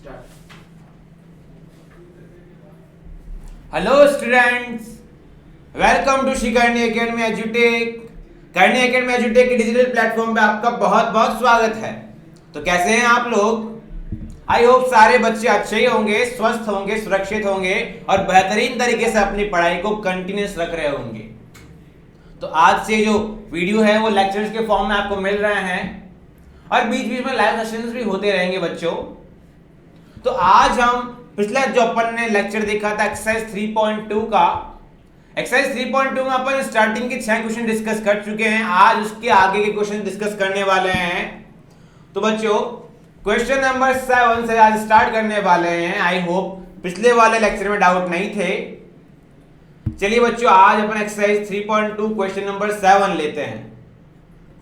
Hello students, welcome to Shri Karni academy एजुटेक। Karni academy एजुटेक के डिजिटल प्लेटफॉर्म पे आपका बहुत बहुत स्वागत है। तो कैसे हैं आप लोग? आई होप सारे बच्चे अच्छे ही होंगे, स्वस्थ होंगे, सुरक्षित होंगे और बेहतरीन तरीके से अपनी पढ़ाई को कंटिन्यूस रख रहे होंगे। तो आज से जो वीडियो है वो लेक्चर्स के फॉर्म में आपको मिल रहे हैं और बीच बीच में लाइव सेशंस भी होते रहेंगे बच्चों। तो आज हम पिछला जो अपन ने लेक्चर देखा था एक्सरसाइज 3.2 का, एक्सरसाइज 3.2 में अपन स्टार्टिंग के 6 क्वेश्चन डिस्कस कर चुके हैं। आज उसके आगे के क्वेश्चन डिस्कस करने वाले हैं। तो बच्चों क्वेश्चन नंबर 7 से आज स्टार्ट करने वाले हैं। आई होप पिछले वाले लेक्चर में डाउट नहीं थे। चलिए बच्चों, आज अपन एक्सरसाइज 3.2 क्वेश्चन नंबर 7 लेते हैं।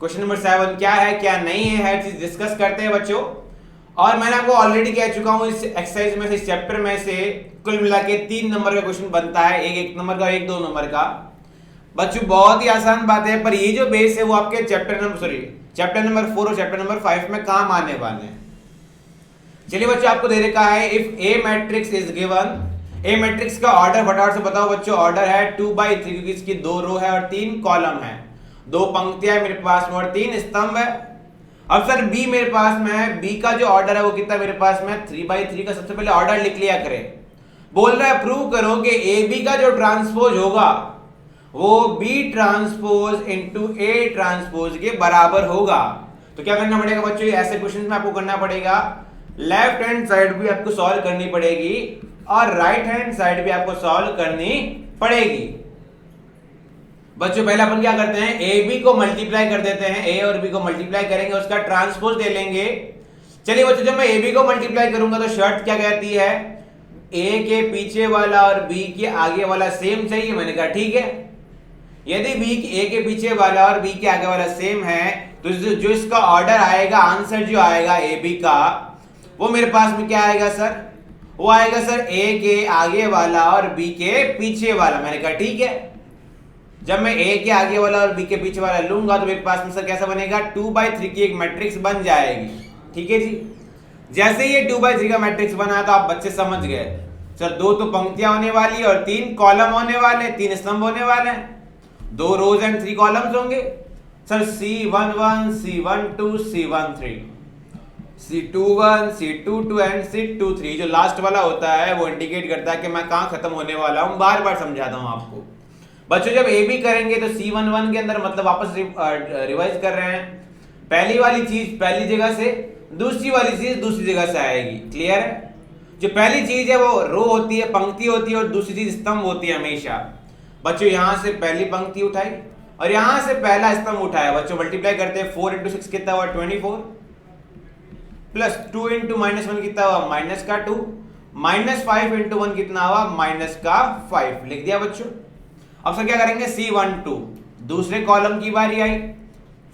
क्वेश्चन नंबर 7 क्या है क्या नहीं है, हर चीज डिस्कस करते हैं बच्चों। और मैंने आपको ऑलरेडी कह चुका हूं इस एक्सरसाइज में से, इस चैप्टर में से कुल मिला के 3 नंबर का क्वेश्चन बनता है, एक नंबर का, एक 2 नंबर का। बच्चों बहुत ही आसान बात है, पर ये जो बेस है वो आपके चैप्टर नंबर 4 और चैप्टर नंबर 5 में काम आने वाले हैं। चलिए बच्चों, आपको दे रखा है if A matrix is given. A matrix का ऑर्डर फटाफट से बताओ बच्चों। ऑर्डर है 2/3 क्योंकि इसकी 2 रो है और 3 कॉलम है, 2 पंक्तियां मेरे पास में और 3 स्तंभ है। अब सर बी मेरे पास में है, बी का जो ऑर्डर है वो कितना मेरे पास में 3/3 का सबसे पहले ऑर्डर लिख लिया करें। बोल रहा है प्रूव करो कि ए बी का जो ट्रांसपोज होगा वो B transpose into A transpose के बराबर होगा। तो क्या करना पड़ेगा बच्चों, ऐसे क्वेश्चन में आपको करना पड़ेगा, लेफ्ट हैंड साइड भी आपको सॉल्व करनी पड़ेगी और राइट हैंड साइड भी आपको सॉल्व करनी पड़ेगी। बच्चों पहले अपन क्या करते हैं, ए बी को मल्टीप्लाई कर देते हैं, ए और बी को मल्टीप्लाई करेंगे, उसका ट्रांसपोज ले लेंगे। चलिए बच्चों, जब मैं ए बी को मल्टीप्लाई करूंगा तो शर्त क्या कहती है, ए के पीछे वाला और बी के आगे वाला सेम चाहिए। मैंने कहा ठीक है। यदि बी ए के पीछे वाला और बी के आगे वाला सेम है तो जो इसका ऑर्डर आएगा, आंसर जो आएगा ए बी का, वो मेरे पास में क्या आएगा सर, वो आएगा सर ए के आगे वाला और बी के पीछे वाला। मैंने कहा ठीक है। जब मैं ए के आगे वाला और बी के पीछे वाला लूंगा तो मेरे पास में सर कैसा बनेगा, 2/3 की एक मैट्रिक्स बन जाएगी। ठीक है जी। जैसे ये 2/3 का मैट्रिक्स बना तो आप बच्चे समझ गए सर, 2 तो पंक्तियां होने वाली और 3 कॉलम होने वाले, 3 स्तंभ होने वाले हैं, 2 रोज एंड 3 कॉलम्स होंगे sir. C11 C12 C13 C21 C22 and C23। जो लास्ट वाला होता है वो इंडिकेट करता है कि मैं कहां खत्म होने वाला हूं। बार बार समझाता हूं आपको बच्चों। जब ए बी करेंगे तो C11 के अंदर मतलब वापस रिवाइज कर रहे हैं, पहली वाली चीज पहली जगह से, दूसरी वाली चीज दूसरी जगह से आएगी। क्लियर है? जो पहली चीज है वो रो होती है, पंक्ति होती है, और दूसरी चीज स्तंभ होती है हमेशा। बच्चों यहां से पहली पंक्ति उठाई और यहां से पहला स्तंभ उठाया। बच्चों मल्टीप्लाई करते हैं, 4 × 6 कितना हुआ 24 प्लस 2 × -1 कितना हुआ -2, -5 × 1 कितना हुआ -5। लिख दिया बच्चों। अब सर क्या करेंगे, C12 दूसरे कॉलम की बारी आई,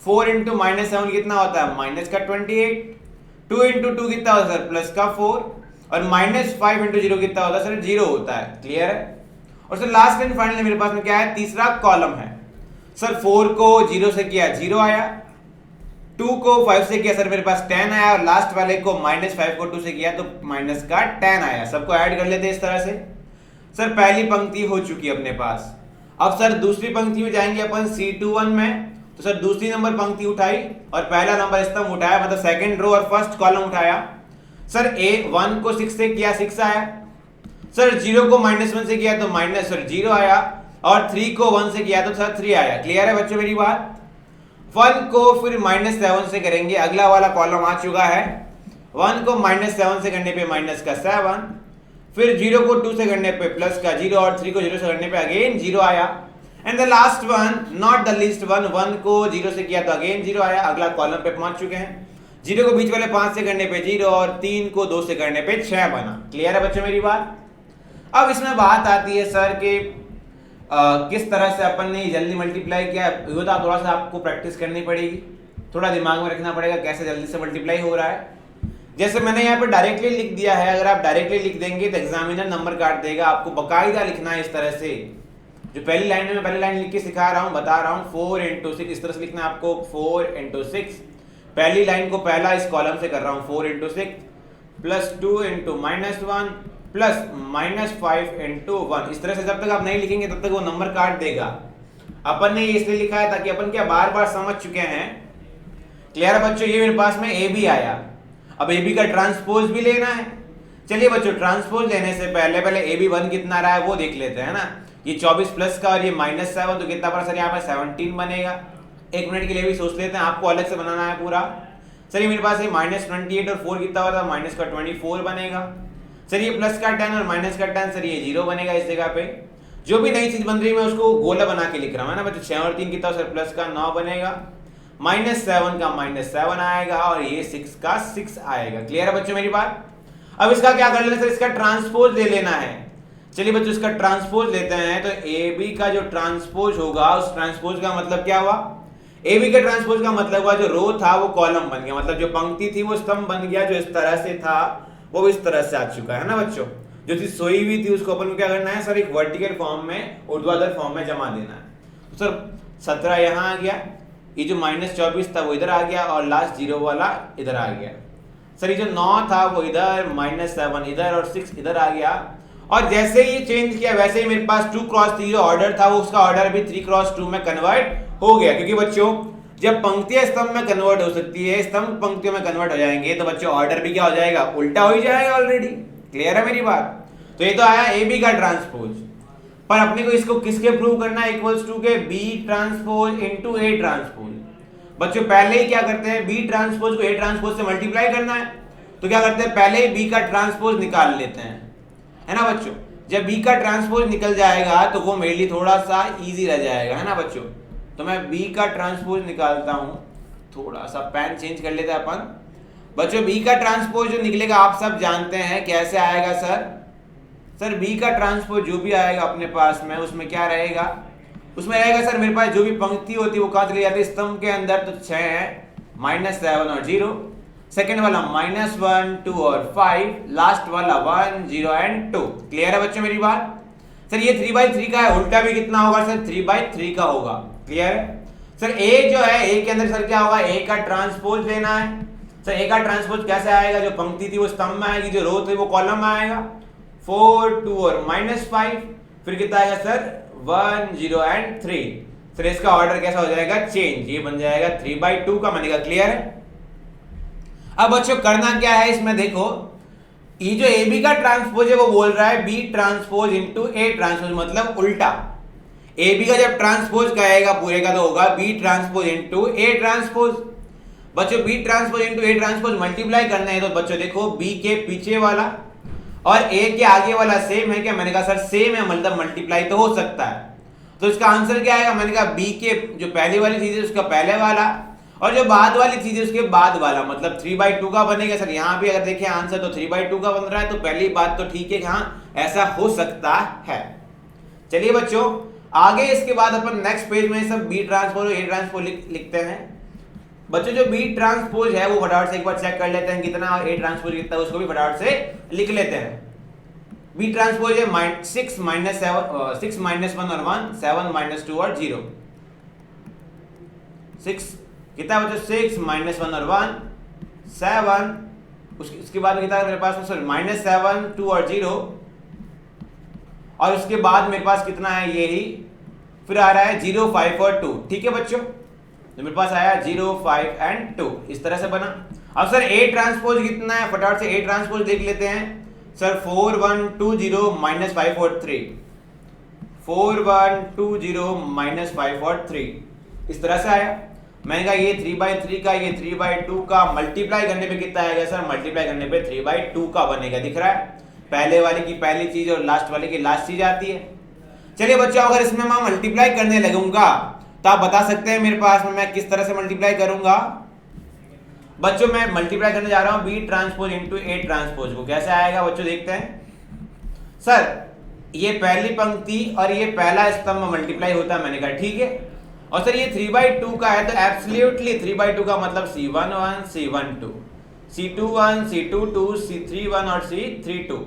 4 × -7 कितना होता है -28, 2 × 2 कितना होता है सर +4 और -5 × 0 कितना होता है सर 0 होता है। क्लियर है? और सर लास्ट एंड फाइनल मेरे पास में क्या है, तीसरा कॉलम है सर। 4 को 0 से किया 0 आया, 2 को 5 से किया सर मेरे पास 10 आया, और लास्ट वाले को -5 को 2 से किया तो -10 आया। सबको ऐड कर लेते हैं इस तरह से। सर पहली पंक्ति हो चुकी है अपने पास। अब सर दूसरी पंक्ति में जाएंगे अपन C21 में, तो सर दूसरी नंबर पंक्ति उठाई और पहला नंबर स्तंभ उठाया, मतलब सेकंड रो और फर्स्ट कॉलम उठाया। सर ए 1 को 6 से किया 6 आया, सर 0 को -1 से किया तो -0 आया, और 3 को 1 से किया तो सर 3 आया। क्लियर है बच्चों मेरी बात? 1 को फिर -7 से करेंगे, अगला वाला कॉलम आ चुका है। 1 को -7 से करने पे -7, फिर 0 को 2 से करने पे +0 और 3 को 0 से करने पे अगेन 0 आया। And the last one not the least one, 1 को 0 से किया तो अगेन 0 आया। अगला कॉलम पे पहुंच चुके हैं। 0 को बीच वाले 5 से करने पे 0 और 3 को 2 से करने पे 6 बना। क्लियर है बच्चों मेरी बात? अब इसमें बात आती है सर कि किस तरह से अपन ने जल्दी मल्टीप्लाई किया। ये तो थोड़ा सा आपको प्रैक्टिस करनी पड़ेगी, थोड़ा दिमाग में रखना पड़ेगा कैसे जल्दी से मल्टीप्लाई हो रहा है। जैसे मैंने यहाँ पे डायरेक्टली लिख दिया है, अगर आप डायरेक्टली लिख देंगे तो एग्जामिनर नंबर काट देगा। आपको बकायदा लिखना है इस तरह से, जो पहली लाइन में मैं पहली लाइन लिख के सिखा रहा हूँ, बता रहा हूँ 4 × 6 इस तरह से लिखना है आपको। 4 × 6 पहली लाइन को पहला इस कॉलम से कर रहा हूँ 4 × 6, प्लस 2 इंटू -1 प्लस -5 इंटू 1। इस तरह से जब तक आप नहीं लिखेंगे तब तक वो नंबर काट देगा। अपन ने ये इसलिए लिखा है ताकि अपन क्या बार बार समझ चुके हैं। क्लियर है बच्चों? ये मेरे पास में ए बी आया, अब ए बी का ट्रांसपोज भी लेना है। चलिए बच्चों, ट्रांसपोज लेने से पहले पहले ए बी 1 कितना रहा है वो देख लेते हैं ना। ये 24 प्लस का और ये -7 तो कितना पड़ा सर? यहाँ पे 17 बनेगा। एक मिनट के लिए भी सोच लेते हैं, आपको अलग से बनाना है पूरा। सर ये मेरे पास है -28 और 4 कितना होता है? माइनस का 24 बनेगा। सर ये प्लस का 10 और माइनस का 10, सर ये 0 बनेगा इस जगह पे। जो भी नई चीज बन रही है मैं उसको गोला बना के लिख रहा हूँ, है ना बच्चों। 6 और 3 कितना सर? प्लस का 9 बनेगा, -7 का -7 आएगा और ये 6 का 6 आएगा। क्लियर है बच्चों मेरी बात? अब इसका क्या कर लेना सर? इसका ट्रांसपोज ले लेना है। चलिए बच्चों इसका ट्रांसपोज लेते हैं। तो ए बी का जो ट्रांसपोज होगा, उस ट्रांसपोज का मतलब क्या हुआ? ए बी के ट्रांसपोज का मतलब हुआ जो रो था वो कॉलम बन गया, मतलब जो पंक्ति थी वो स्तंभ बन गया। जो इस तरह से था वो इस तरह से आ चुका है ना बच्चों। जो चीज सोई हुई थी उसको अपन को क्या करना है सर? एक वर्टिकल फॉर्म में, ऊर्ध्वाधर फॉर्म में जमा देना है। तो सर 17 यहाँ आ गया, ये जो -24 था वो इधर आ गया और लास्ट 0 वाला इधर आ गया। सर ये जो 9 था वो इधर, -7 इधर और 6 इधर आ गया। और जैसे ही चेंज किया वैसे ही मेरे पास 2x3 जो ऑर्डर था वो उसका ऑर्डर भी 3x2 में कन्वर्ट हो गया। क्योंकि बच्चों जब पंक्तियां स्तंभ में कन्वर्ट हो सकती है, स्तंभ पंक्तियों में कन्वर्ट हो जाएंगे तो बच्चों ऑर्डर भी क्या हो जाएगा? उल्टा हो ही जाएगा ऑलरेडी। क्लियर है मेरी बात? तो ये तो आया ए बी का ट्रांसपोज, पर अपने को इसको किसके प्रूव करना है? इक्वल्स टू के B transpose into A transpose. बच्चों पहले ही क्या करते हैं? बी ट्रांसपोज को ए ट्रांसपोज से मल्टीप्लाई करना है, तो क्या करते हैं? पहले ही बी का ट्रांसपोज निकाल लेते हैं, है ना बच्चों। जब बी का ट्रांसपोज निकल जाएगा तो वो मेरे लिए थोड़ा सा इजी रह जाएगा, है ना बच्चों। तो मैं बी का ट्रांसपोज निकालता हूं, थोड़ा सा पेन चेंज कर लेते हैं अपन। बच्चों बी का ट्रांसपोज जो निकलेगा आप सब जानते हैं कैसे आएगा सर? सर बी का ट्रांसपोज जो भी आएगा अपने पास में उसमें क्या रहेगा? उसमें रहेगा सर मेरे पास जो भी पंक्ति होती है वो कहां चली जाती है? स्तंभ के अंदर। तो 6 है, -7 और 0, सेकेंड वाला -1 2 और 5, लास्ट वाला 1 0 एंड 2। क्लियर है बच्चों मेरी बात? सर ये 3/3 का है, उल्टा भी कितना होगा सर? 3/3 का होगा। क्लियर है सर? ए जो है, ए के अंदर सर क्या होगा? ए का ट्रांसपोज लेना है। सर ए का ट्रांसपोज कैसे आएगा? जो पंक्ति थी वो स्तंभ में आएगी, जो रो थी वो कॉलम में आएगा। 4 2 और -5, फिर कितना आएगा सर? 1 0 एंड 3। सर इसका ऑर्डर कैसा हो जाएगा? चेंज। ये बन जाएगा 3/2 का बनेगा। क्लियर है? अब बच्चों करना क्या है इसमें? देखो ये जो ए बी का ट्रांसपोज है वो बोल रहा है B transpose into A transpose, मतलब उल्टा। ए बी का जब ट्रांसपोज कहेगा पूरे का तो होगा B transpose into A transpose. बच्चों B transpose into A transpose multiply करना है तो बच्चों देखो बी के पीछे वाला और ए के आगे वाला सेम है क्या? मैंने कहा सर सेम है, मतलब मल्टीप्लाई तो हो सकता है। तो इसका आंसर क्या आएगा? मैंने कहा बी के जो पहली वाली चीज है उसका पहले वाला और जो बाद वाली चीज है उसके बाद वाला, मतलब 3/2 का बनेगा। सर यहाँ भी अगर देखें आंसर तो 3/2 का बन रहा है, तो पहली बात तो ठीक है कि हाँ ऐसा हो सकता है। चलिए बच्चों आगे इसके बाद अपन नेक्स्ट पेज में सब बी ट्रांसपोज और ए ट्रांसपोज लिखते हैं। बच्चों जो बी ट्रांसपोज है वो फटाफट से एक बार चेक कर लेते हैं कितना, और ए ट्रांसपोज कितना है उसको भी फटाफट से लिख लेते हैं। बी ट्रांसपोज है 6 -1 और 1, 7 -2 और 0। 6 कितना बच्चों? 6 -1 और 1, 7, उसके बाद कितना मेरे पास? सॉरी -7 2 और 0, और उसके बाद मेरे पास कितना है? यही फिर आ रहा है 0 5 और 2। ठीक है बच्चों, तो मेरे पास आया 0 5 एंड 2, इस तरह से बना। अब सर ए ट्रांसपोज कितना है? फटाफट से ए ट्रांसपोज देख लेते हैं। सर 4 1 2 0 -5 और 3, 4 1 2 0 -5 और 3, इस तरह से आया। मैंने कहा ये 3/3 का, ये 3/2 का मल्टीप्लाई करने पे कितना आएगा सर? मल्टीप्लाई करने पे 3/2 का बनेगा। दिख रहा है? पहले वाले की पहली चीज और लास्ट वाले की लास्ट चीज आती है। चलिए बच्चों अगर इसमें मैं मल्टीप्लाई करने लगूंगा तो आप बता सकते हैं मेरे पास में मैं किस तरह से मल्टीप्लाई करूंगा? बच्चों मैं मल्टीप्लाई करने जा रहा हूं B transpose into A transpose को। कैसे आएगा बच्चों देखते हैं। सर ये पहली पंक्ति और ये पहला स्तंभ मल्टीप्लाई होता है, मैंने कहा ठीक है। और सर ये 3/2 का है तो एब्सोल्युटली 3/2 का मतलब C11 C12 C21 C22 C31 और C32।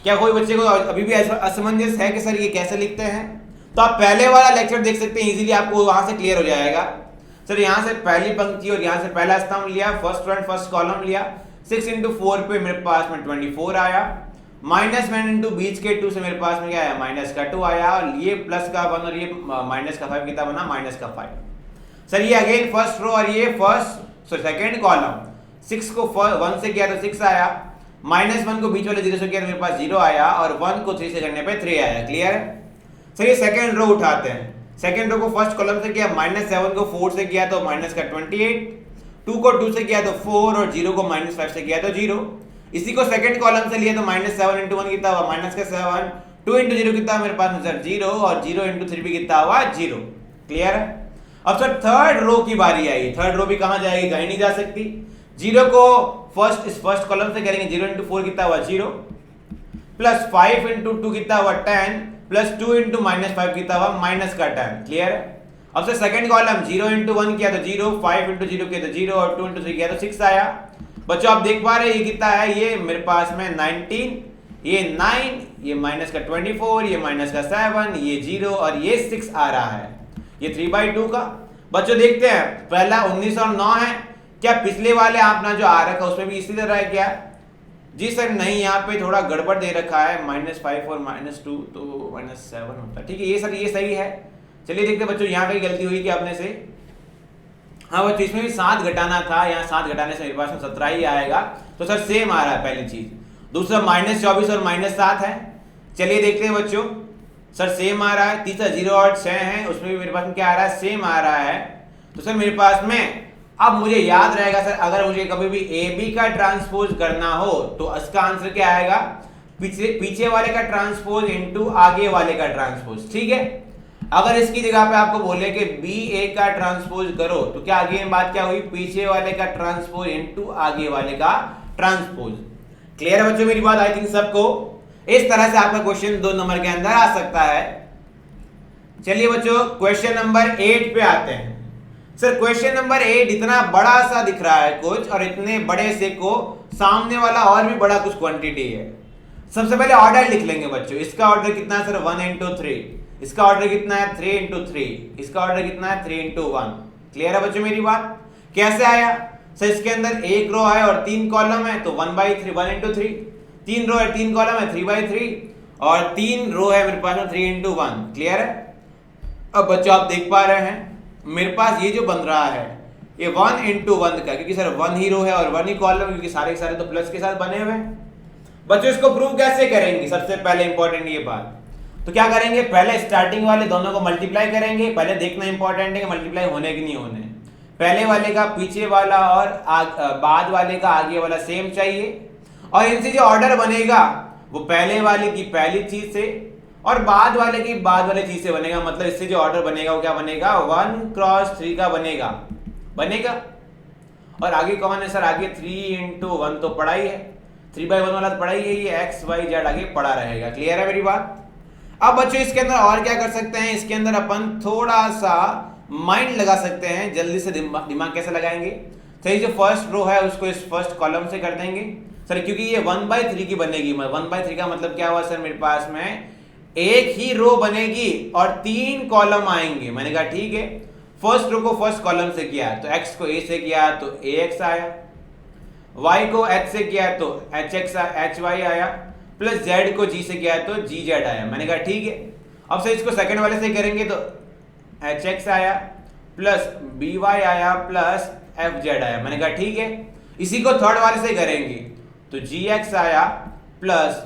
क्या कोई बच्चे को अभी भी असमंजस है कि सर ये कैसे लिखते हैं? तो आप पहले वाला लेक्चर देख सकते हैं, इजीली आपको वहां से क्लियर हो जाएगा। सर यहाँ से पहली पंक्ति और यहाँ से पहला स्तंभ लिया, फर्स्ट वन फर्स्ट कॉलम लिया, 6 इंटू 4 पे मेरे पास में 24 आया, माइनस 1 इंटू बीच के 2 से मेरे पास में क्या आया, माइनस का 2 आया, और ये प्लस का 1 और ये माइनस का 5 कितना बना, माइनस का 5। सर ये अगेन फर्स्ट रो और ये सेकंड कॉलम, 6 को 1 से किया तो 6 आया, माइनस 1 को बीच वाले 0 से किया तो मेरे पास 0 आया, और 1 को 3 से करने पे 3 आया। क्लियर है? सर ये सेकंड रो उठाते हैं। सेकंड रो को फर्स्ट कॉलम से किया, माइनस 7 को 4 से किया तो माइनस का 28, 2 को 2 से किया तो 4, और 0 को माइनस 5 से किया तो 0। इसी को सेकंड कॉलम से लिया तो माइनस 7 इंटू 1 कितना हुआ, माइनस का 7, 2 इंटू 0 कितना मेरे पास में सर 0, और 0 इंटू 3 भी कितना हुआ 0। क्लियर है? अब सर थर्ड रो की बारी आई। थर्ड रो भी कहां जाएगी, कहीं नहीं जा सकती। 0 को फर्स्ट कॉलम से करेंगे, 0 इंटू 4 कितना हुआ 0, प्लस 5 इंटू 2 कितना हुआ 10, प्लस 2 इंटू माइनस 5 कितना हुआ माइनस का 10। क्लियर है? अब से सेकंड कॉलम 0 इंटू 1 किया तो 0, 5 इंटू 0 किया तो 0, और 2 इंटू 3 किया तो 6 आया। बच्चों आप देख पा रहे हैं ये कितना है, ये मेरे पास में 19, ये 9, ये माइनस का 24, ये माइनस का 7, ये 0, और ये 6 आ रहा है, ये 3/2 का। बच्चों देखते हैं, पहला 19 और 9 है, क्या पिछले वाले अपना जो आ रखा है उसमें भी इसी तरह है क्या? जी सर नहीं, यहाँ पे थोड़ा गड़बड़ दे रखा है, -5 और -2 तो -7 होता है। ठीक है, ये सर ये सही है। चलिए देखते हैं बच्चों यहाँ पे गलती हुई कि अपने से। हाँ बच्चों इसमें भी 7 घटाना था, यहाँ 7 घटाने से मेरे पास में 17 ही आएगा, तो सर सेम आ रहा है पहली चीज। दूसरा -24 और -7 है। चलिए देखते हैं बच्चों, सर सेम आ रहा है। तीसरा 0 और 6 है, उसमें भी मेरे पास में क्या आ रहा है, सेम आ रहा है। तो सर मेरे पास में अब मुझे याद रहेगा सर, अगर मुझे कभी भी ए बी का ट्रांसपोज करना हो तो इसका आंसर क्या आएगा, पीछे वाले का ट्रांसपोज इनटू आगे वाले का ट्रांसपोज। ठीक है, अगर इसकी जगह पे आपको बोले कि बी ए का ट्रांसपोज करो तो क्या आगे बात क्या हुई, पीछे वाले का ट्रांसपोज इनटू आगे वाले का ट्रांसपोज। क्लियर है बच्चों मेरी बात? आई थिंक सबको इस तरह से आपका क्वेश्चन 2 नंबर के अंदर आ सकता है। चलिए बच्चों क्वेश्चन नंबर 8 पे आते हैं। सर क्वेश्चन नंबर 8 इतना बड़ा सा दिख रहा है कुछ, और इतने बड़े से को सामने वाला और भी बड़ा कुछ क्वांटिटी है। सबसे पहले ऑर्डर लिख लेंगे बच्चों। इसका ऑर्डर कितना है सर 1 इंटू 3, इसका ऑर्डर कितना है 3 इंटू 3, इसका ऑर्डर कितना है 3 इंटू 1। क्लियर है बच्चों मेरी बात? कैसे आया सर, इसके अंदर एक रो है और 3 कॉलम है, तो 1/3 1 इंटू 3, 3 रो है 3 कॉलम है 3/3, और 3 रो है मेरे पास में 3 इंटू 1। क्लियर है? अब बच्चों आप देख पा रहे हैं मेरे पास ये जो बन रहा है ये 1 इंटू 1 का, क्योंकि सर 1 ही रो है और 1 ही कॉलम, क्योंकि सारे के सारे तो प्लस के साथ बने हुए हैं। बच्चों इसको प्रूव कैसे करेंगे, सबसे पहले इंपॉर्टेंट ये बात, तो क्या करेंगे, पहले स्टार्टिंग वाले दोनों को मल्टीप्लाई करेंगे। पहले देखना इंपॉर्टेंट है कि मल्टीप्लाई होने कि नहीं होने। पहले वाले का पीछे वाला और बाद वाले का आगे वाला सेम चाहिए, और इनसे जो ऑर्डर बनेगा वो पहले वाले की पहली चीज से और बाद वाले की बाद वाले चीज से बनेगा। मतलब इससे जो ऑर्डर बनेगा वो क्या बनेगा, 1 क्रॉस 3 का बनेगा। और आगे कौन है सर, आगे 3 इंटू 1 तो पढ़ा ही है, 3/1 वाला तो पढ़ा ही है, ये x y z आगे पढ़ा रहेगा। क्लियर है मेरी बात? अब बच्चों इसके अंदर और क्या कर सकते हैं, इसके अंदर अपन थोड़ा सा माइंड लगा सकते हैं। जल्दी से दिमाग कैसे लगाएंगे, सही, जो फर्स्ट रो है उसको इस फर्स्ट कॉलम से कर देंगे सर, क्योंकि ये 1/3 की बनेगी। 1/3 का मतलब क्या हुआ सर, मेरे पास में एक ही रो बनेगी और 3 कॉलम आएंगे। मैंने कहा ठीक है, फर्स्ट रो को फर्स्ट कॉलम से किया तो x को a से किया तो ax आया, y को h से किया तो hy आया, प्लस z को g से किया तो gz आया। मैंने कहा ठीक है, अब से इसको सेकंड वाले से करेंगे तो hx आया, प्लस by आया, प्लस fz आया। मैंने कहा ठीक है, इसी को थर्ड वाले से करेंगे तो gx आया, प्लस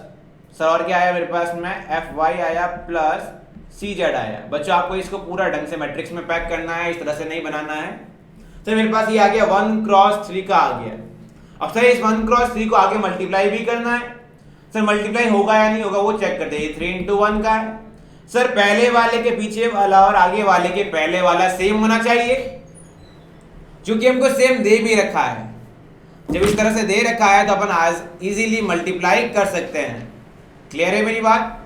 सर और क्या आया मेरे पास में fy आया, प्लस cz आया। बच्चों आपको इसको पूरा ढंग से मैट्रिक्स में पैक करना है, इस तरह से नहीं बनाना है। तो मेरे पास ये आ गया 1 क्रॉस 3 का आ गया। अब सर इस 1 क्रॉस 3 को आगे मल्टीप्लाई भी करना है। सर मल्टीप्लाई होगा या नहीं होगा वो चेक करते हैं। 3 इंटू 1 का है सर, पहले वाले के पीछे वाला और आगे वाले के पहले वाला सेम होना चाहिए, क्योंकि हमको सेम दे भी रखा है। जब इस तरह से दे रखा है तो अपन आज इजीली मल्टीप्लाई कर सकते हैं। क्लियर है मेरी बात?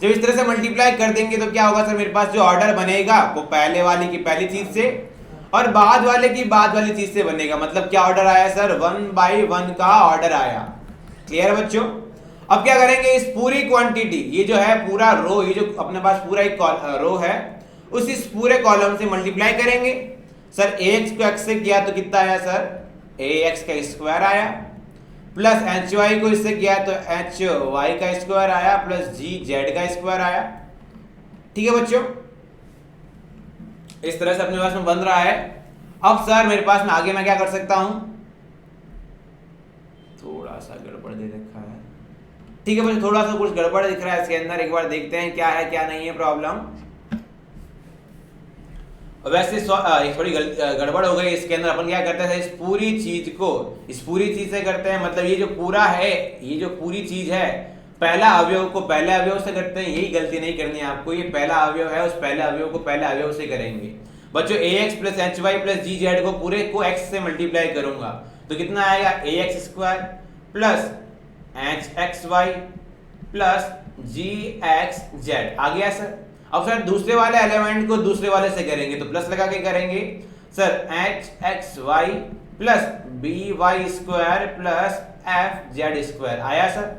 जब इस तरह से मल्टीप्लाई कर देंगे तो क्या होगा सर, मेरे पास जो ऑर्डर बनेगा वो पहले वाले की पहली चीज से और बाद वाले की बाद वाली चीज से बनेगा। मतलब क्या ऑर्डर आया सर, 1/1 का ऑर्डर आया। क्लियर है बच्चों? अब क्या करेंगे, इस पूरी क्वांटिटी, ये जो है पूरा रो, ये जो अपने पास पूरा एक रो है, उस इस पूरे कॉलम से मल्टीप्लाई करेंगे। सर ax को x से किया तो कितना आया सर, ax का स्क्वायर आया, प्लस एच वाई को इससे किया तो एच वाई का स्क्वायर आया प्लस जी जेड का स्क्वायर आया। ठीक है बच्चों, इस तरह से अपने पास में बन रहा है। अब सर मेरे पास में आगे मैं क्या कर सकता हूं, थोड़ा सा गड़बड़ दे रखा है। ठीक है बच्चों, थोड़ा सा कुछ गड़बड़ दिख रहा है इसके अंदर, एक बार देखते हैं क्या है क्या नहीं है प्रॉब्लम। वैसे थोड़ी गड़बड़ हो गई इसके अंदर। अपन क्या करते हैं, इस पूरी चीज से करते हैं, मतलब ये जो पूरा है, ये जो पूरी चीज है, पहला अवयव को पहले अवयव से करते हैं। यही गलती नहीं करनी है आपको, ये पहला अवयव है, उस पहले अवयव को पहले अवयव से करेंगे बच्चों। ax plus H Y plus G Z को पूरे को x से मल्टीप्लाई करूंगा तो कितना आएगा, ax square plus H X Y plus G X Z आ गया सर। अब सर दूसरे वाले एलिमेंट को दूसरे वाले से करेंगे तो प्लस लगा के करेंगे sir, H X Y plus B Y square plus F Z square आया sir,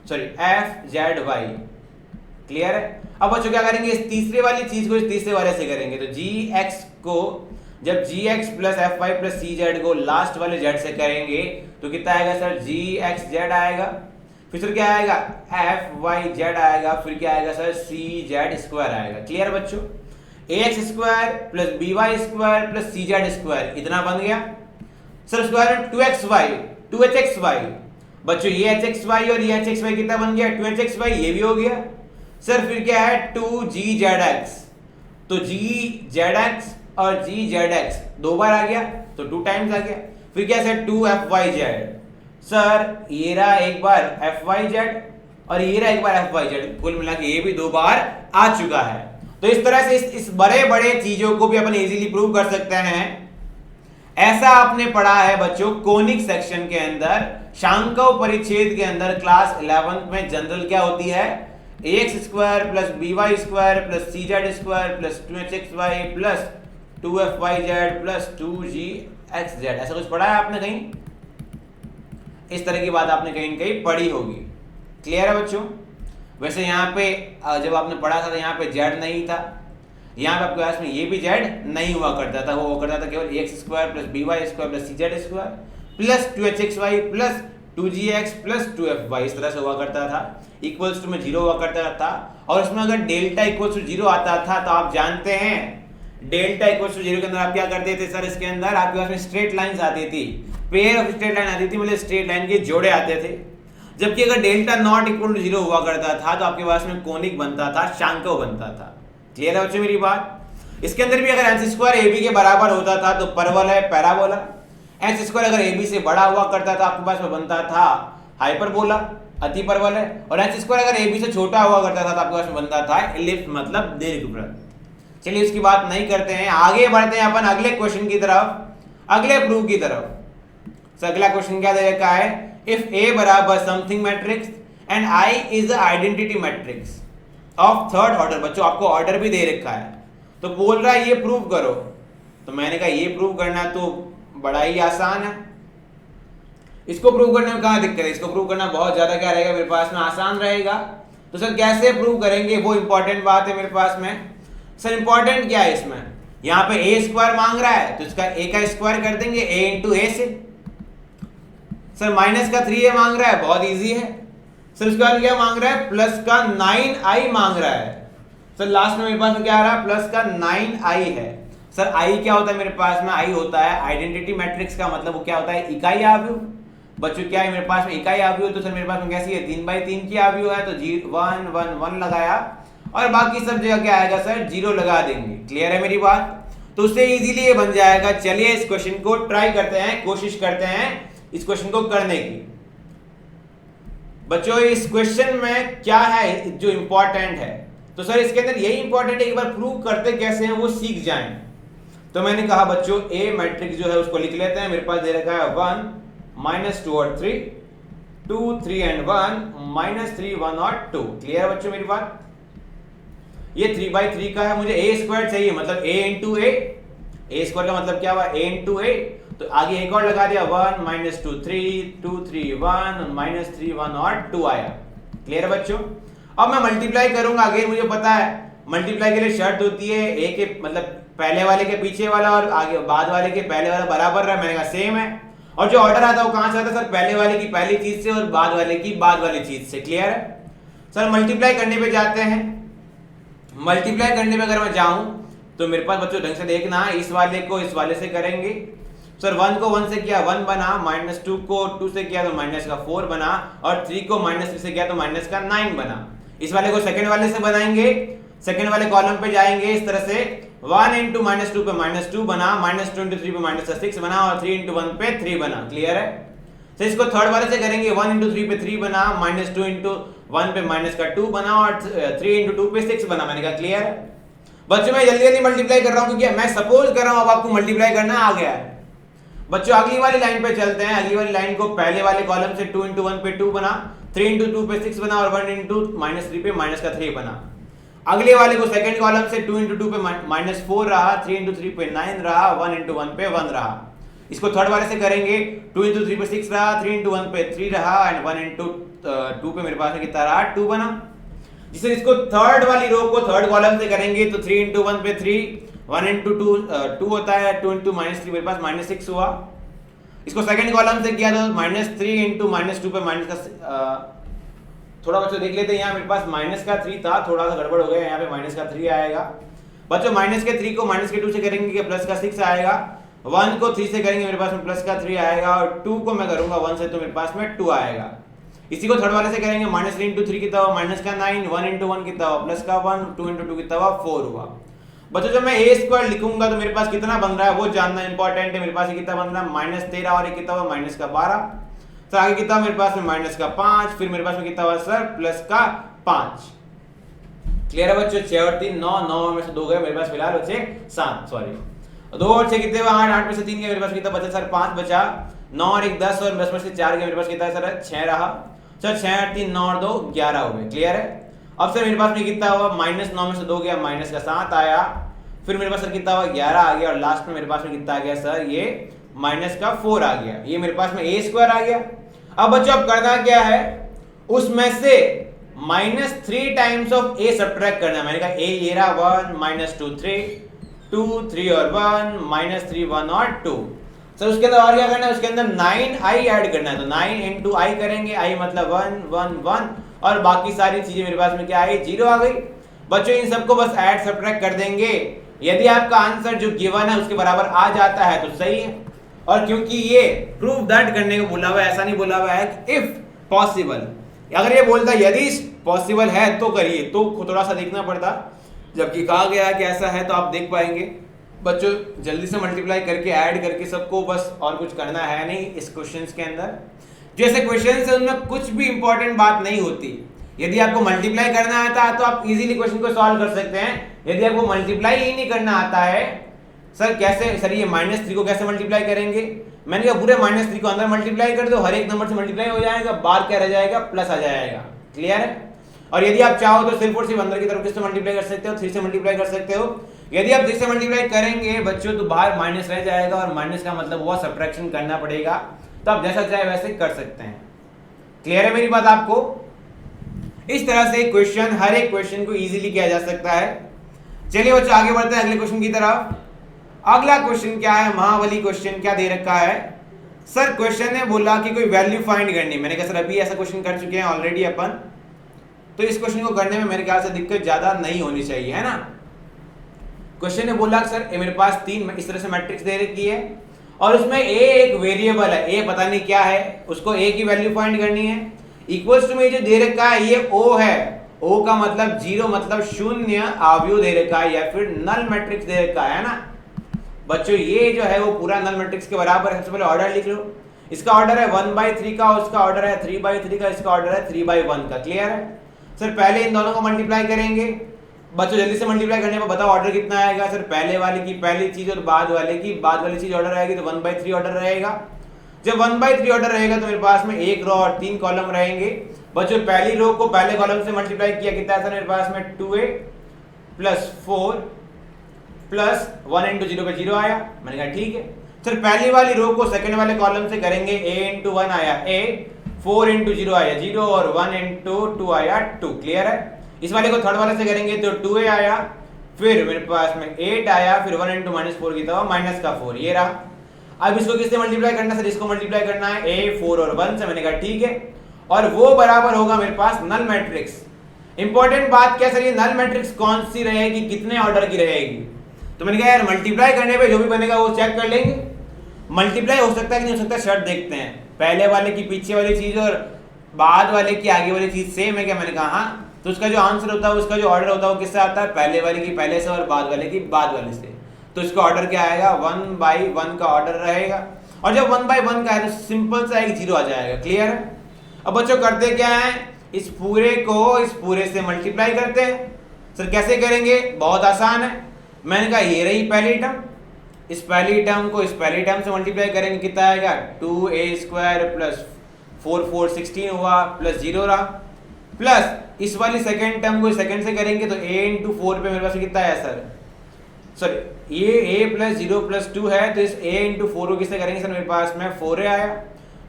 sorry F Z Y. Clear है। अब बच्चों क्या करेंगे, इस तीसरे वाली चीज को इस तीसरे वाले से करेंगे तो जी एक्स को जब G X plus F Y plus C Z को लास्ट वाले जेड से करेंगे तो कितना आएगा सर, जी एक्स जेड आएगा, फिर सर क्या आएगा, एफ वाई जेड आएगा, फिर क्या आएगा सर, सी जेड स्क्वायर आएगा। क्लियर बच्चों, A X square plus B Y square plus C Z square इतना बन गया सर। स्क्वायर में two X Y two H X Y बच्चों, ये एच एक्स वाई और ये एच एक्स वाई कितना बन गया, टू एच एक्स वाई, ये भी हो गया सर। फिर क्या है, टू जी जेड एक्स, तो जी जेड एक्स और जी जेड एक्स दो बार आ गया तो टू टाइम्स आ गया। फिर क्या sir, to F Y Z, sir ये रहा एक बार एफ वाई जेड और ये रहा एक बार एफ वाई जेड, कुल मिला के ये भी दो बार आ चुका है। तो इस तरह से इस बड़े बड़े चीजों को भी अपन इजीली प्रूव कर सकते हैं। ऐसा आपने पढ़ा है बच्चों कोनिक सेक्शन के अंदर, शांकव परिच्छेद के अंदर क्लास 11th में जनरल क्या होती है, ax square plus by square plus cz square plus 2hxy plus 2fyz plus 2gxz। ऐसा कुछ पढ़ा है आपने कहीं, इस तरह की बात आपने कहीं कहीं पढ़ी होगी। क्लियर है बच्चों। वैसे यहाँ पे जब आपने पढ़ा था तो यहाँ पे z नहीं था, यहाँ पे आपके पास में ये भी z नहीं हुआ करता था, वो हुआ करता था केवल ax square plus by square plus cz square plus 2hxy plus 2gx plus 2fy, इस तरह से हुआ करता था। इक्वल्स टू में 0 हुआ करता था, और उसमें अगर डेल्टा इक्वल्स टू 0 आता था तो आप जानते हैं डेल्टा इक्वल्स टू 0 के अंदर आप क्या करते थे सर, इसके अंदर आपके पास में स्ट्रेट लाइंस आती थी, पेयर ऑफ स्ट्रेट लाइन आती थी, मतलब स्ट्रेट लाइन के जोड़े आते थे। जबकि अगर डेल्टा नॉट इक्वल टू 0 हुआ करता था तो आपके पास में कोनिक बनता था, शांकव बनता था। क्लियर है बच्चों मेरी बात। इसके अंदर भी अगर एच स्क्वायर ए बी के बराबर होता था तो परवल है पैराबोला, एच स्क्वायर अगर ए बी से बड़ा हुआ करता था आपके पास में बनता था हाइपरबोला, अति परवल है, और एच स्क्वायर अगर ए बी से छोटा हुआ करता था तो आपके पास में बनता था एलिप्स मतलब दीर्घवृत्त। चलिए इसकी बात नहीं करते हैं, आगे बढ़ते हैं अपन अगले क्वेश्चन की तरफ, अगले प्रूफ की तरफ। अगला क्वेश्चन क्या दे रखा है, इफ ए बराबर something matrix and I is the identity matrix of third order. बच्चों आपको ऑर्डर भी दे रखा है तो बोल रहा है ये प्रूव करो, तो मैंने कहा ये प्रूव करना तो बड़ा ही आसान है, इसको प्रूव करने में कहां दिक्कत है, इसको प्रूव करना बहुत ज्यादा क्या रहेगा मेरे पास में, आसान रहेगा। तो सर कैसे प्रूव करेंगे, वो इंपॉर्टेंट बात है मेरे पास में। सर इंपॉर्टेंट क्या है इसमें, यहाँ पे ए स्क्वायर मांग रहा है तो इसका ए का स्क्वायर कर देंगे ए इंटू ए से। सर माइनस का 3a मांग रहा है, बहुत इजी है। सर इसके बाद क्या मांग रहा है, प्लस का 9i मांग रहा है। सर लास्ट में मेरे पास में क्या आ रहा है, प्लस का 9i है। सर i क्या होता है मेरे पास में, i होता है आइडेंटिटी मैट्रिक्स का मतलब वो क्या होता है, इकाई आव्यूह। बच्चों क्या है मेरे पास में, इकाई आव्यूह, तो सर मेरे पास में कैसी है, 3/3 की आव्यूह है, तो 1 1 1 लगाया और बाकी सब जगह क्या आएगा सर, 0 लगा देंगे। क्लियर है मेरी बात। तो उससे इजीली ये बन जाएगा। चलिए इस क्वेश्चन को ट्राई करते हैं, कोशिश करते हैं इस क्वेश्चन को करने की। बच्चों इस क्वेश्चन में क्या है जो इंपॉर्टेंट है, तो सर इसके अंदर यही इंपॉर्टेंट है, एक बार प्रूव करते कैसे हैं वो सीख जाएं। तो मैंने कहा बच्चों ए मैट्रिक्स जो है उसको लिख लेते हैं। मेरे पास दे रखा है 1 -2 और 3, 2 3 एंड 1 -3 1 और 2। क्लियर है बच्चों मेरी बात। ये 3/3 का है, मुझे ए स्क्वायर चाहिए, मतलब a इंटू ए स्क्वायर का मतलब क्या हुआ, a इंटू ए। तो आगे एक और लगा दिया 1 -2 3 2 3 1 -3 1 और 2 आया। क्लियर है बच्चों। अब मैं मल्टीप्लाई करूंगा, आगे मुझे पता है मल्टीप्लाई के लिए शर्त होती है ए के मतलब पहले वाले के पीछे वाला और आगे बाद वाले के पहले वाला बराबर रहा, मैंने कहा सेम है। और जो ऑर्डर आता है वो कहां से आता है सर? पहले वाले की पहली चीज से और बाद वाले की बाद वाली चीज से। क्लियर है सर? मल्टीप्लाई करने पे जाते हैं। मल्टीप्लाई करने पे अगर मैं जाऊं तो मेरे पास बच्चों ढंग से देखना, इस वाले को इस वाले से करेंगे सर। 1 को 1 से किया 1 बना, -2 को 2 से किया तो -4 बना, और 3 को -3 से किया तो -9 बना। इस वाले को सेकंड वाले से बनाएंगे, सेकंड वाले कॉलम पे जाएंगे इस तरह से, 1 × -2 पे -2 बना, -2 × 3 पे -6 बना, और 3 × 1 पे 3 बना। क्लियर है? तो इसको थर्ड वाले से करेंगे, 1 × 3 पे 3 बना, -2 × 1 पे -2 बना, और 3 × 2 पे 6 बना। मैंने कहा क्लियर है बच्चों? मैं जल्दी जल्दी मल्टीप्लाई कर रहा हूं क्योंकि मैं सपोज कर रहा हूं अब आपको मल्टीप्लाई करना आ गया है। बच्चों अगली वाली लाइन पे चलते हैं। अगली वाली लाइन को पहले वाले कॉलम से 2 × 1 पे 2 बना, 3 × 2 पे 6 बना, और 1 × -3 पे -3 बना। अगले वाले को सेकंड कॉलम से 2 × 2 पे -4 रहा, 3 × 3 पे 9 रहा, 1 × 1 पे 1 रहा। इसको थर्ड वाले से करेंगे, 2 × 3 पे 6 रहा, 3 × 1 पे 3 रहा, एंड 1 × 2 पे मेरे पास में कितना रहा? 2 बना। जिसे इसको थर्ड वाली रो को थर्ड कॉलम से करेंगे तो 3 × 1 पे 3, 1 × 2 होता है, 2 × -3 मेरे पास -6 हुआ। इसको सेकंड कॉलम से किया तो -3 × -2 पे थोड़ा बच्चों देख लेते हैं, यहाँ मेरे पास -3 था, थोड़ा सा गड़बड़ हो गया, यहाँ पे -3 आएगा। बच्चों -3 को -2 से करेंगे +6 आएगा, 1 को 3 से करेंगे मेरे पास में +3 आएगा, और 2 को मैं करूंगा 1 से तो मेरे पास में 2 आएगा। इसी को थर्ड वाले से करेंगे, -3 × 3 कितना हुआ? -9, 1 × 1 कितना हुआ? +1, 2 × 2 कितना हुआ? 4 हुआ। बच्चों जब मैं a² लिखूंगा तो मेरे पास कितना बन रहा है वो जानना इंपॉर्टेंट है। मेरे पास ये कितना बन रहा है? -13, और ये कितना हुआ? -12। तो आगे कितना मेरे पास में? -5, फिर मेरे पास में कितना हुआ सर? +5। क्लियर है बच्चों? 6 और 3 9, 9 में से 2 गए, मेरे पास फिलहाल बचे 7, सॉरी 2 और 6 कितने हुआ? 8, 8 में से 3 गए, मेरे पास कितना बचा सर? 5 बचा। 9 और 1 10, और 10 में से 4 गए, मेरे पास कितना है सर? 6 रहा सर। 6 और 3 9 और 2 11 हो गए। क्लियर है? अब सर मेरे पास में कितना हुआ? -9 में से 2 गया, -7 आया, फिर मेरे पास सर कितना हुआ? 11 आ गया, और लास्ट में मेरे पास में कितना आ गया सर? ये -4 आ गया। ये मेरे पास में a² आ गया। अब बच्चों अब करना क्या है? उसमें से -3 टाइम्स ऑफ a सब्ट्रैक्ट करना है। मैंने कहा a ये रहा 1 -2 3 2 3 और 1 -3 1 और 2। सर उसके अंदर और क्या करना है? उसके अंदर 9i ऐड करना है, तो 9 × i करेंगे, i मतलब 1 1 1, और बाकी सारी चीजें मेरे पास में क्या आई? 0 आ गई। बच्चों इन सबको बस ऐड सब्ट्रैक्ट कर देंगे। यदि आपका आंसर जो गिवन है उसके बराबर आ जाता है तो सही है, और क्योंकि ये प्रूव दैट करने को बोला हुआ है, ऐसा नहीं बोला हुआ है कि इफ पॉसिबल। अगर ये बोलता यदि पॉसिबल है तो करिए, तो थोड़ा सा देखना पड़ता, जबकि कहा गया है कि ऐसा है तो आप देख पाएंगे। बच्चों जल्दी से मल्टीप्लाई करके ऐड करके सबको, बस और कुछ करना है नहीं इस क्वेश्चंस के अंदर। जैसे क्वेश्चंस है उनमें कुछ भी इंपॉर्टेंट बात नहीं होती। यदि आपको मल्टीप्लाई करना आता है तो आप इजीली क्वेश्चन को सॉल्व कर सकते हैं। यदि आपको मल्टीप्लाई ही नहीं करना आता है, सर कैसे सर ये -3 को कैसे मल्टीप्लाई करेंगे? मैंने कहा पूरे -3 को अंदर मल्टीप्लाई कर दो, हर एक नंबर से मल्टीप्लाई हो जाएगा, बाहर क्या रह जाएगा? प्लस आ जाएगा। क्लियर है? और यदि आप चाहो तो सिर्फ और सिर्फ अंदर की तरफ किससे मल्टीप्लाई कर सकते हो? 3 से मल्टीप्लाई कर सकते हो। यदि आप 3 से मल्टीप्लाई करेंगे बच्चों तो बाहर माइनस रह जाएगा, और माइनस का मतलब हुआ सब्ट्रैक्शन करना पड़ेगा, तो आप जैसा चाहे वैसे कर सकते हैं। क्लियर है मेरी बात आपको? इस तरह से क्वेश्चन, हर एक क्वेश्चन को इजीली किया जा सकता है। चलिए बच्चों आगे बढ़ते हैं अगले क्वेश्चन की तरफ। अगला क्वेश्चन क्या है? महाबली क्वेश्चन क्या दे रखा है सर? क्वेश्चन ने बोला कि कोई वैल्यू फाइंड करनी। मैंने कहा सर अभी ऐसा क्वेश्चन कर चुके हैं ऑलरेडी अपन, तो इस क्वेश्चन को करने में मेरे ख्याल से दिक्कत ज्यादा नहीं होनी चाहिए, है ना। क्वेश्चन ने बोला सर मेरे पास 3 इस तरह से मैट्रिक्स दे रखी है, और उसमें a एक वेरिएबल है, a पता नहीं क्या है, उसको a की वैल्यू फाइंड करनी है। इक्वल्स टू में जो दे रखा है ये o है, o का मतलब 0 मतलब शून्य अवयव दे रखा है, या फिर नल मैट्रिक्स दे रखा है ना। बच्चों ये जो है वो पूरा नल मैट्रिक्स के बराबर है। सबसे पहले ऑर्डर लिख लो। इसका ऑर्डर है 1/3 का, उसका ऑर्डर है 3/3 का, इसका ऑर्डर है 3/1 का। क्लियर है सर? पहले इन दोनों को मल्टीप्लाई करेंगे। बच्चों जल्दी से मल्टीप्लाई करने पर बताओ ऑर्डर कितना आएगा? सर पहले वाले की पहली चीज और बाद वाले की बाद वाली चीज ऑर्डर आएगी, तो 1/3 ऑर्डर रहेगा। जब 1/3 ऑर्डर रहेगा तो मेरे पास में 1 रो और 3 कॉलम रहेंगे। बच्चों पहली रो को पहले कॉलम से मल्टीप्लाई किया, कितना है सर मेरे पास में? 2a + 4 प्लस 1 × 0 पे 0 आया। मैंने कहा ठीक है सर। पहली वाली रो को सेकंड वाले कॉलम से करेंगे, a × 1 आया a, 4 × 0 आया 0, और 1 × 2 आया 2। क्लियर है? इस वाले को थर्ड वाले से करेंगे तो 2a आया, फिर मेरे पास में 8 आया, फिर 1 × -4 की तरह -4 ये रहा। अब इसको किससे मल्टीप्लाई करना है सर? इसको मल्टीप्लाई करना है a 4 और 1 से। मैंने कहा ठीक है, और वो बराबर होगा मेरे पास नल मैट्रिक्स। इंपॉर्टेंट बात क्या सर, ये नल मैट्रिक्स कौन सी रहेगी, कितने ऑर्डर की रहेगी? तो मैंने कहा यार मल्टीप्लाई करने पे जो भी बनेगा वो चेक कर लेंगे। मल्टीप्लाई हो सकता है कि नहीं हो सकता, शर्त देखते हैं। पहले वाले की पीछे वाली चीज और बाद वाले की आगे वाली चीज सेम है क्या? मैंने कहा हाँ। तो उसका जो आंसर होता है, उसका जो ऑर्डर होता है वो किससे आता है? पहले वाले की पहले से और बाद वाले की बाद वाले से। तो इसका ऑर्डर क्या आएगा? 1/1 का ऑर्डर रहेगा। और जब 1/1 का है तो सिंपल सा एक 0 आ जाएगा। क्लियर है? अब बच्चों करते क्या है, इस पूरे को इस पूरे से मल्टीप्लाई करते हैं। सर कैसे करेंगे? बहुत आसान है। मैंने कहा ये रही पहली टर्म, इस पहली टर्म को इस पहली टर्म से मल्टीप्लाई करेंगे, कितना आएगा? 2a² प्लस 4 4 16 हुआ, प्लस 0 रहा, प्लस इस वाली सेकेंड टर्म को सेकेंड से करेंगे तो a इंटू 4 पे मेरे पास कितना आया सर? सॉरी ये a प्लस 0 प्लस 2 है, तो इस a इंटू 4 को किससे करेंगे सर? मेरे पास में 4a आया,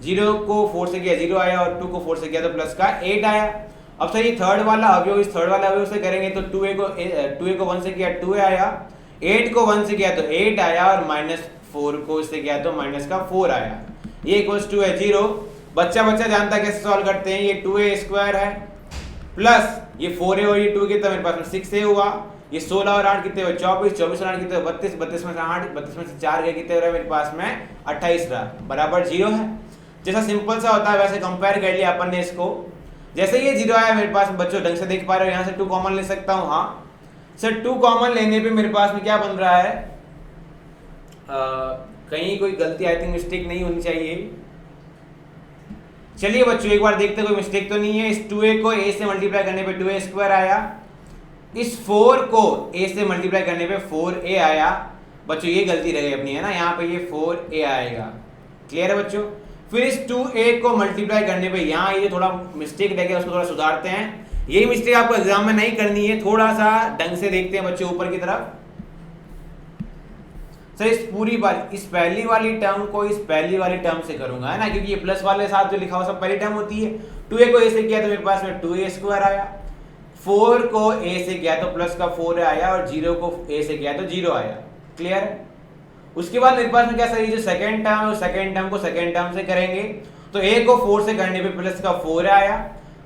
0 को 4 से किया 0 आया, और 2 को 4 से किया तो प्लस का 8 आया। अब सर ये थर्ड वाला अवयव इस थर्ड वाला अवयव से करेंगे तो 2a को 1 से किया 2a आया, 8 को 1 से किया तो 8 आया, और -4 को इससे किया तो माइनस का 4 आया। ये इक्वल्स टू है 0। बच्चा जानता है कैसे सॉल्व करते हैं। ये 2a² है प्लस ये 4a और ये 2 कितना मेरे पास में 6a हुआ, ये 16 और 8 कितने हुए? 24, 24 और 8 कितने? 32, 32 में से 8, 32 में से 4 गए, कितने रहे मेरे पास में? 28 रहा, बराबर 0 है। जैसा सिंपल सा होता है वैसे कंपेयर कर लिया अपन ने इसको। जैसे ये 0 आया मेरे पास, बच्चों ढंग से देख पा रहे हो, यहाँ से 2 कॉमन ले सकता हूँ। हाँ सर 2 कॉमन लेने पे मेरे पास में क्या बन रहा है? कहीं कोई गलती आई थिंक मिस्टेक नहीं होनी चाहिए। चलिए बच्चों एक बार देखते, कोई मिस्टेक तो नहीं है। इस 2a को a से मल्टीप्लाई करने पे 2a² आया, इस 4 को a से मल्टीप्लाई करने पे 4a आया। बच्चों ये गलती रह गई अपनी, है ना, यहाँ पे ये 4a आएगा। क्लियर है बच्चों? फिर इस 2a को मल्टीप्लाई करने पे यहाँ ये थोड़ा मिस्टेक रह गया, उसको थोड़ा सुधारते हैं। यही मिस्टेक आपको एग्जाम में नहीं करनी है, थोड़ा सा ढंग से देखते हैं बच्चों ऊपर की तरफ। सर इस पहली वाली टर्म को इस पहली वाली टर्म से करूंगा, है ना, क्योंकि ये प्लस वाले साथ जो लिखा हुआ सब पहली टर्म होती है। 2a को a से किया तो मेरे पास में 2a² आया, 4 को a से किया तो प्लस का 4 आया, और 0 को a से किया तो 0 आया। क्लियर है? उसके बाद मेरे पास में क्या सर, ये जो सेकंड टर्म है सेकंड टर्म को सेकंड टर्म से करेंगे तो a को 4 से करने पे प्लस का 4 आया,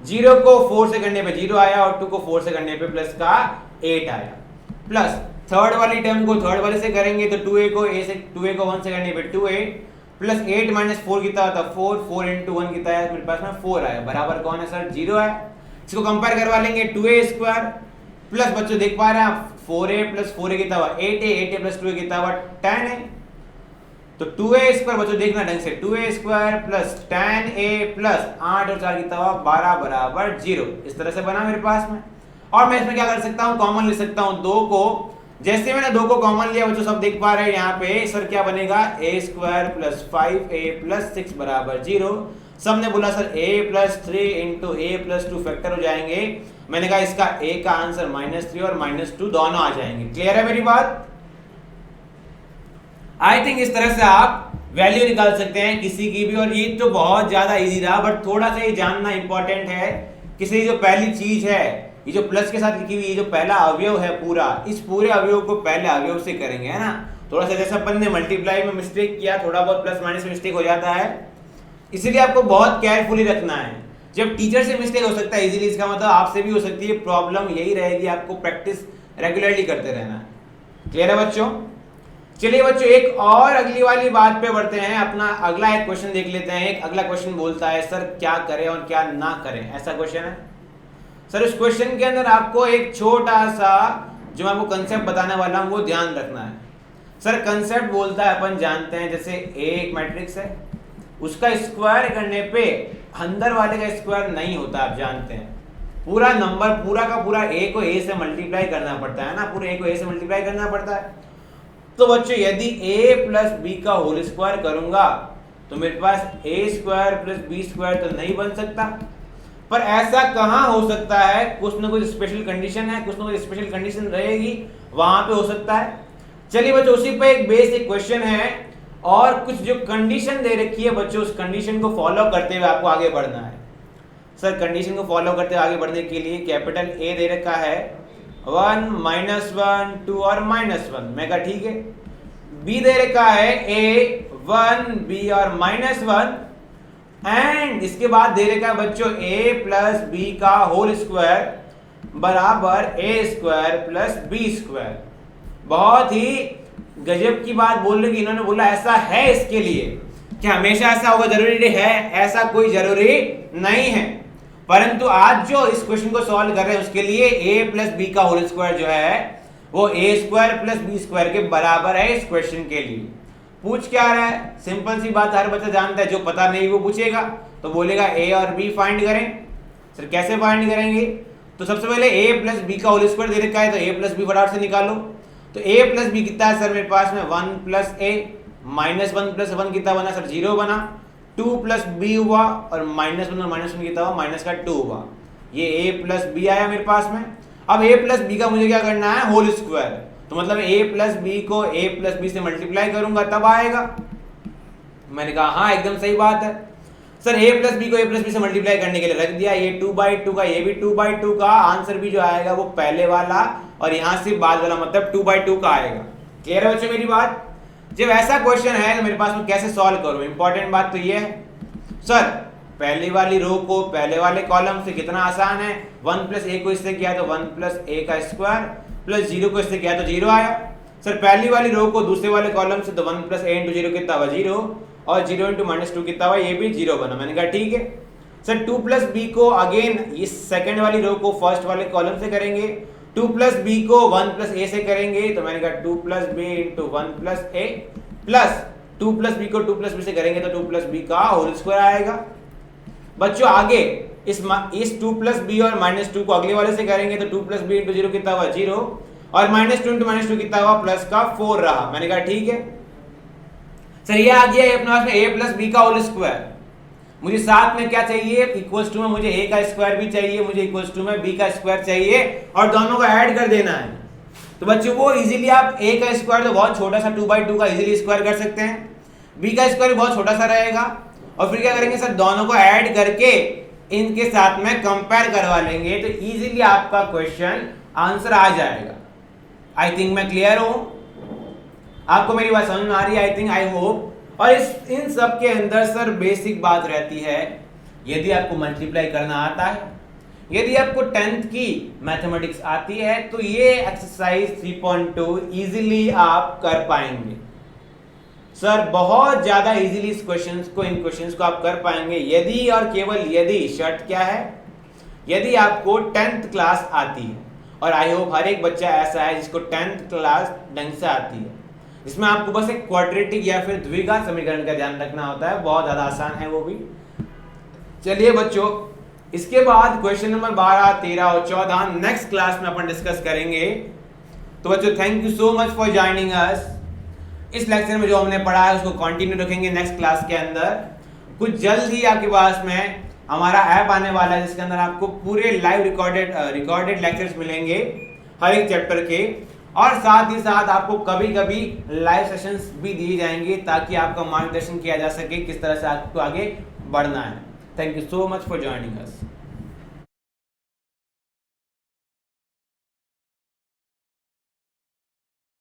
0 को 4 से करने पे 0 आया, और 2 को 4 से करने पे प्लस का 8 आया। प्लस थर्ड वाली टर्म को थर्ड वाले से करेंगे तो 2a को 1 से करने पे 2a, प्लस 8 माइनस 4 कितना होता है? 4, 4 इंटू 1 कितना है मेरे पास में? 4 आया, बराबर कौन है सर? 0 है। इसको कंपेयर करवा लेंगे 2a² प्लस बच्चों देख पा रहे हैं आप 4a प्लस 4a कितना हुआ? 8a, 8a प्लस 2a कितना हुआ? 10a। तो 2a² बच्चों देखना ढंग से, 2a² प्लस 10a प्लस 8 और 4 कितना हुआ? 12 बराबर 0। इस तरह से बना मेरे पास में। और मैं इसमें क्या कर सकता हूँ? कॉमन ले सकता हूँ 2 को। जैसे मैंने 2 को कॉमन लिया बच्चों सब देख पा रहे हैं यहाँ पे, सर क्या बनेगा? a² प्लस 5a प्लस 6 बराबर 0। सबने बोला sir a plus 3 into a plus 2 factor हो जाएंगे। मैंने कहा इसका a का आंसर -3 और -2 दोनों आ जाएंगे। क्लियर है मेरी बात? आई थिंक इस तरह से आप वैल्यू निकाल सकते हैं किसी की भी। और ये तो बहुत ज्यादा इजी रहा, बट थोड़ा सा ये जानना इंपॉर्टेंट है। किसी जो पहली चीज है, ये जो प्लस के साथ लिखी हुई ये जो पहला अवयव है पूरा, इस पूरे अवयव को पहले अवयव से करेंगे, है ना। थोड़ा सा जैसे अपन ने मल्टीप्लाई में मिस्टेक किया, थोड़ा बहुत प्लस माइनस मिस्टेक हो जाता है, इसीलिए आपको बहुत केयरफुली रखना है। जब टीचर से मिस्टेक हो सकता है इजीली, इसका मतलब आपसे भी हो सकती है। प्रॉब्लम यही रहेगी, आपको प्रैक्टिस रेगुलरली करते रहना है। क्लियर है बच्चों? चलिए बच्चों एक और अगली वाली बात पे बढ़ते हैं। अपना अगला एक क्वेश्चन देख लेते हैं। एक अगला क्वेश्चन बोलता है सर क्या करें और क्या ना करें, ऐसा क्वेश्चन है। सर उस क्वेश्चन के अंदर आपको एक छोटा सा जो मैं आपको कंसेप्ट बताने वाला हूं वो ध्यान रखना है। सर कंसेप्ट बोलता है, अपन जानते हैं, जैसे ए एक मैट्रिक्स है, उसका स्क्वायर करने पे अंदर वाले का स्क्वायर नहीं होता, आप जानते हैं। पूरा नंबर पूरा का पूरा ए को ए से मल्टीप्लाई करना पड़ता है ना, पूरे ए को ए से मल्टीप्लाई करना पड़ता है। तो बच्चों यदि a प्लस बी का होल स्क्वायर करूंगा तो मेरे पास a² प्लस b² तो नहीं बन सकता। पर ऐसा कहां हो सकता है? कुछ ना कुछ स्पेशल कंडीशन है, कुछ ना कुछ स्पेशल कंडीशन रहेगी, वहां पे हो सकता है। चलिए बच्चों उसी पे एक बेसिक क्वेश्चन है और कुछ जो कंडीशन दे रखी है बच्चों, उस कंडीशन को फॉलो करते हुए आपको आगे बढ़ना है। सर कंडीशन को फॉलो करते हुए आगे बढ़ने के लिए कैपिटल A दे रखा है 1 -1 2 और -1, मैं कहा ठीक है। B दे रखा है a 1b और -1 एंड इसके बाद दे रखा है बच्चों a प्लस बी का होल स्क्वायर बराबर a square plus B square. बहुत ही गजब की बात बोल रहे कि इन्होंने बोला ऐसा है इसके लिए। क्या हमेशा ऐसा होगा जरूरी है? ऐसा कोई जरूरी नहीं है, परंतु आज जो इस क्वेश्चन को सॉल्व कर रहे हैं उसके लिए a प्लस बी का होल स्क्वायर जो है वो a square plus B square के बराबर है। इस क्वेश्चन के लिए पूछ क्या रहा है? सिंपल सी बात, हर बच्चा जानता है, जो पता नहीं वो पूछेगा तो बोलेगा a और b फाइंड करें। सर कैसे फाइंड करेंगे? तो सबसे पहले a प्लस बी का होल स्क्वायर दे रखा है तो a प्लस बी फटाफट से निकालो। तो a प्लस बी कितना है सर मेरे पास में? 1 प्लस a -1 प्लस 1 कितना बना सर? 0 बना। 2 प्लस b हुआ और -1 और -1 कितना हुआ? माइनस का 2 हुआ। ये a प्लस बी आया मेरे पास में। अब a प्लस बी का मुझे क्या करना है? Whole square. तो मतलब a प्लस बी को a प्लस बी से मल्टीप्लाई करूंगा तब आएगा। मैंने कहा हाँ एकदम सही बात है सर। a प्लस बी को a प्लस बी से मल्टीप्लाई करने के लिए रख दिया। ये 2/2 का, ये भी 2/2 का। आंसर भी जो आएगा वो पहले वाला और यहाँ से बाद वाला, मतलब 2/2 का आएगा। क्लियर है बच्चों मेरी बात? जब ऐसा क्वेश्चन है तो मेरे पास में कैसे सॉल्व करूं? इंपॉर्टेंट बात तो ये है सर, पहली वाली रो को पहले वाले कॉलम से कितना आसान है। 1 प्लस a को इससे किया तो 1 प्लस a का स्क्वायर प्लस 0 को इससे किया तो 0 आया। सर पहली वाली रो को दूसरे वाले कॉलम से तो 1 प्लस a इंटू 0 कितना हुआ? 0 और 0 इंटू -2 कितना हुआ? ये भी 0 बना। मैंने कहा ठीक है सर। 2 प्लस बी को अगेन इस सेकंड वाली रो को फर्स्ट वाले कॉलम से करेंगे। 2 प्लस बी को 1 प्लस a से करेंगे तो मैंने कहा 2 plus B into 1 plus a plus 2 plus B को 2 प्लस बी से करेंगे तो 2 प्लस बी का होल स्क्वायर आएगा। बच्चों आगे इस 2 प्लस बी और -2 को अगले वाले से करेंगे तो 2 प्लस बी इंटू 0 कितना हुआ? 0 और -2 इंटू -2 कितना हुआ? प्लस का 4 रहा। मैंने कहा ठीक है सर। ये आ गया अपने पास में a प्लस बी का होल स्क्वायर। मुझे साथ में क्या चाहिए? इक्वल्स टू में मुझे a का स्क्वायर भी चाहिए, मुझे इक्वल्स टू में b का स्क्वायर चाहिए और दोनों को ऐड कर देना है। तो बच्चों वो इजीली आप a का स्क्वायर तो बहुत छोटा सा 2/2 का इजीली स्क्वायर कर सकते हैं, b का स्क्वायर बहुत छोटा सा रहेगा और फिर क्या करेंगे सर? दोनों को ऐड करके इनके साथ में कंपेयर करवा लेंगे तो इजीली आपका क्वेश्चन आंसर आ जाएगा। आई थिंक मैं क्लियर हूं? आपको मेरी बात समझ में आ रही है? I think, I hope. और इन सब के अंदर सर बेसिक बात रहती है, यदि आपको मल्टीप्लाई करना आता है, यदि आपको 10th की मैथमेटिक्स आती है तो ये एक्सरसाइज 3.2 इजीली आप कर पाएंगे सर। बहुत ज्यादा इजीली इन क्वेश्चंस को आप कर पाएंगे यदि और केवल यदि, शर्त क्या है? यदि आपको 10th क्लास आती है। और आई होप हर एक बच्चा ऐसा है जिसको 10th क्लास ढंग से आती है, जिसमें आपको बस एक क्वाड्रेटिक या फिर द्विघात समीकरण का ध्यान रखना होता है। बहुत ज्यादा आसान है वो भी। चलिए बच्चों, इसके बाद क्वेश्चन नंबर 12, 13 और 14 नेक्स्ट क्लास में अपन डिस्कस करेंगे। तो बच्चों thank you so much for joining us. इस लेक्चर में जो हमने पढ़ा है उसको कंटिन्यू रखेंगे नेक्स्ट क्लास के अंदर। कुछ जल्द ही आपके पास में हमारा ऐप आने वाला है जिसके अंदर आपको पूरे लाइव रिकॉर्डेड लेक्चर्स मिलेंगे हर एक चैप्टर के, और साथ ही साथ आपको कभी कभी लाइव सेशंस भी दिए जाएंगे ताकि आपका मार्गदर्शन किया जा सके किस तरह से आपको आगे बढ़ना है। Thank you so much for joining us.